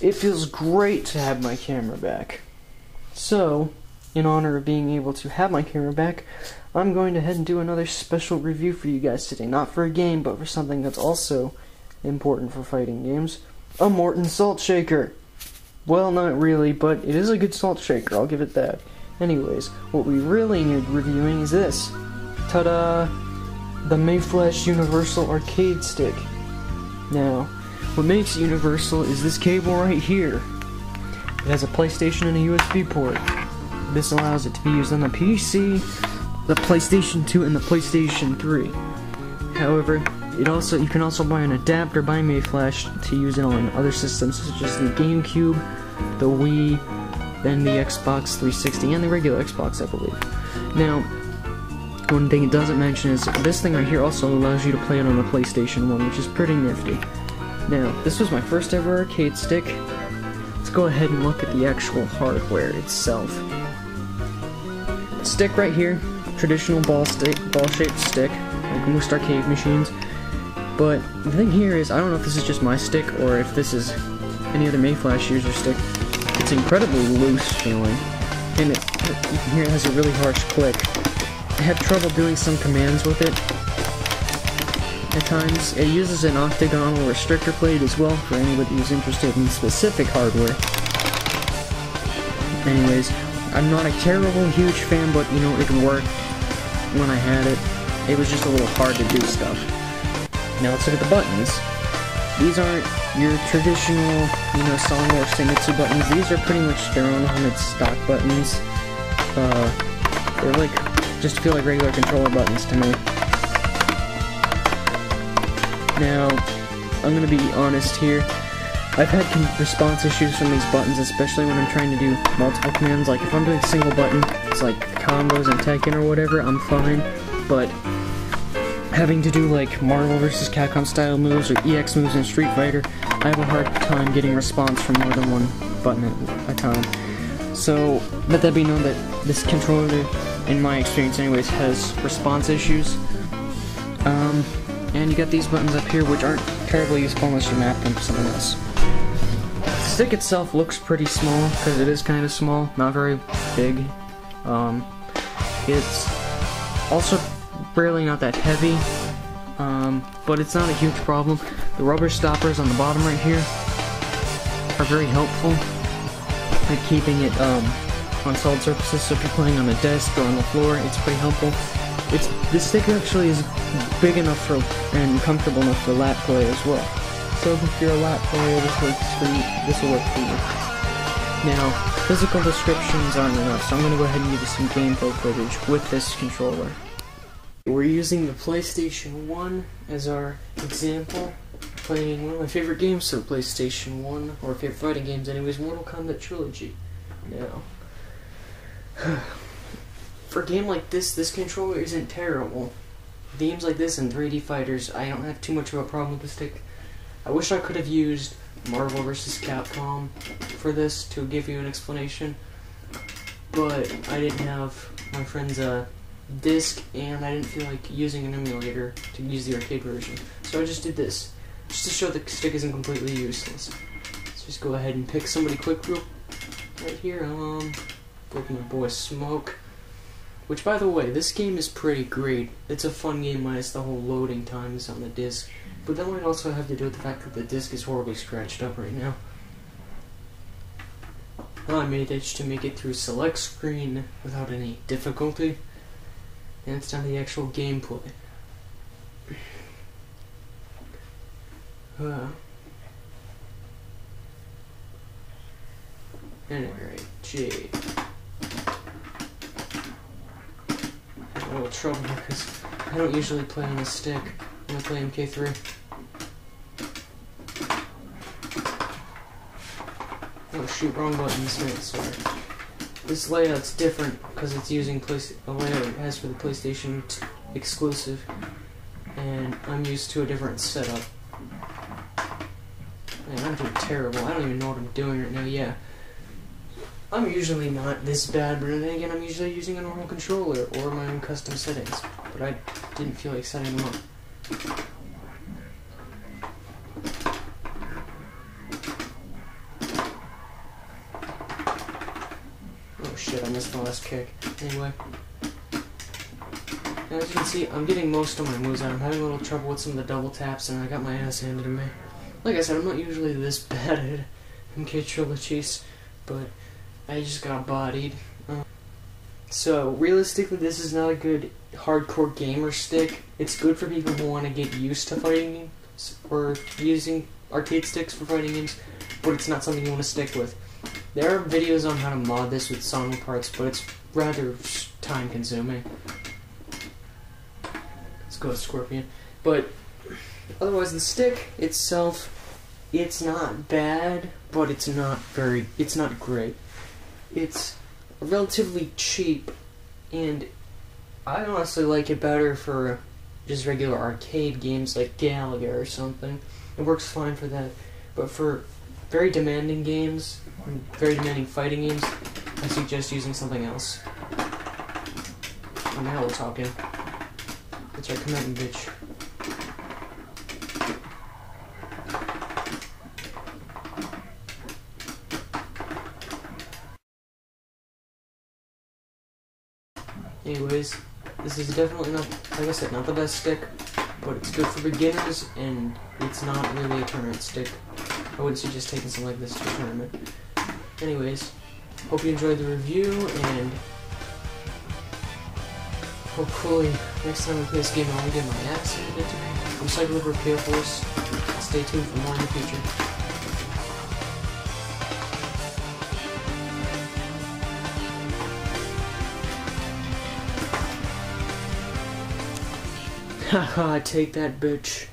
it feels great to have my camera back. So, in honor of being able to have my camera back, I'm going to head and do another special review for you guys today. Not for a game, but for something that's also important for fighting games. A Morton Salt Shaker! Well, not really, but it is a good salt shaker, I'll give it that. Anyways, what we really need reviewing is this. Ta-da! The Mayflash Universal Arcade Stick. Now, what makes it universal is this cable right here. It has a PlayStation and a USB port. This allows it to be used on the PC, the PlayStation 2, and the PlayStation 3. However, you can also buy an adapter by Mayflash to use it on other systems such as the GameCube, the Wii, and the Xbox 360, and the regular Xbox, I believe. Now, one thing it doesn't mention is this thing right here also allows you to play it on the PlayStation 1, which is pretty nifty. Now, this was my first ever arcade stick. Let's go ahead and look at the actual hardware itself. Stick right here, traditional ball-shaped stick, like most arcade machines. But the thing here is, I don't know if this is just my stick or if this is any other Mayflash user stick. It's incredibly loose feeling, and you can hear it has a really harsh click. I had trouble doing some commands with it at times. It uses an octagonal restrictor plate as well for anybody who's interested in specific hardware. Anyways, I'm not a terrible huge fan, but you know, it worked when I had it. It was just a little hard to do stuff. Now let's look at the buttons. These aren't your traditional, you know, Song or Sengetsu buttons. These are pretty much their own homemade stock buttons. They're like, just feel like regular controller buttons to me. Now, I'm gonna be honest here. I've had response issues from these buttons, especially when I'm trying to do multiple commands. Like if I'm doing a single button, it's like combos and Tekken or whatever, I'm fine. But having to do like Marvel vs. Capcom style moves or EX moves in Street Fighter, I have a hard time getting response from more than one button at a time. So, let that be known that this controller, in my experience anyways, has response issues. And you got these buttons up here which aren't terribly useful unless you map them to something else. The stick itself looks pretty small, because it is kind of small, not very big. It's also really not that heavy, but it's not a huge problem. The rubber stoppers on the bottom right here are very helpful at keeping it on solid surfaces, so if you're playing on a desk or on the floor, it's pretty helpful. This stick actually is big enough for and comfortable enough for lap play as well. So if you're a lap player, this will work for you. Now, physical descriptions aren't enough, so I'm going to go ahead and give you some gameplay footage with this controller. We're using the PlayStation 1 as our example, playing one of my favorite games for the PlayStation 1, or favorite fighting games anyways, Mortal Kombat Trilogy. Now, for a game like this controller isn't terrible. Games like this and 3D fighters, I don't have too much of a problem with the stick. I wish I could have used Marvel vs. Capcom for this to give you an explanation, but I didn't have my friend's disc, and I didn't feel like using an emulator to use the arcade version. So I just did this, just to show the stick isn't completely useless. Let's just go ahead and pick somebody quick real right here. Look my boy Smoke. Which, by the way, this game is pretty great. It's a fun game minus the whole loading times on the disc. But that might also have to do with the fact that the disc is horribly scratched up right now. I managed to make it through select screen without any difficulty. And it's down to the actual gameplay. Anyway, J. A little trouble because I don't usually play on a stick when I play MK3. Oh shoot, wrong buttons. Sorry. This layout's different because it's using a layout it has for the PlayStation exclusive, and I'm used to a different setup. Man, I'm doing terrible. I don't even know what I'm doing right now. Yeah. I'm usually not this bad, but then again, I'm usually using a normal controller or my own custom settings, but I didn't feel like setting them up. shit, I missed the last kick. Anyway. Now, as you can see, I'm getting most of my moves out. I'm having a little trouble with some of the double taps, and I got my ass handed to me. Like I said, I'm not usually this bad at MK Trilogies, but I just got bodied. So, realistically, this is not a good hardcore gamer stick. It's good for people who want to get used to fighting games, or using arcade sticks for fighting games, but it's not something you want to stick with. There are videos on how to mod this with Sonic parts, but it's rather time-consuming. Let's go with Scorpion. But, otherwise, the stick itself, it's not bad, but it's not great. It's relatively cheap, and I honestly like it better for just regular arcade games like Galaga or something. It works fine for that, but for very demanding games, very demanding fighting games, I suggest using something else. Oh, now we're talking. That's right, come at me, bitch. Anyways, this is definitely not, like I said, not the best stick, but it's good for beginners, and it's not really a tournament stick. I wouldn't suggest taking something like this to a tournament. Anyways, hope you enjoyed the review, and hopefully next time we play this game I won't get my ass handed to me. I'm cycling for KOForce. Stay tuned for more in the future. Haha, take that, bitch.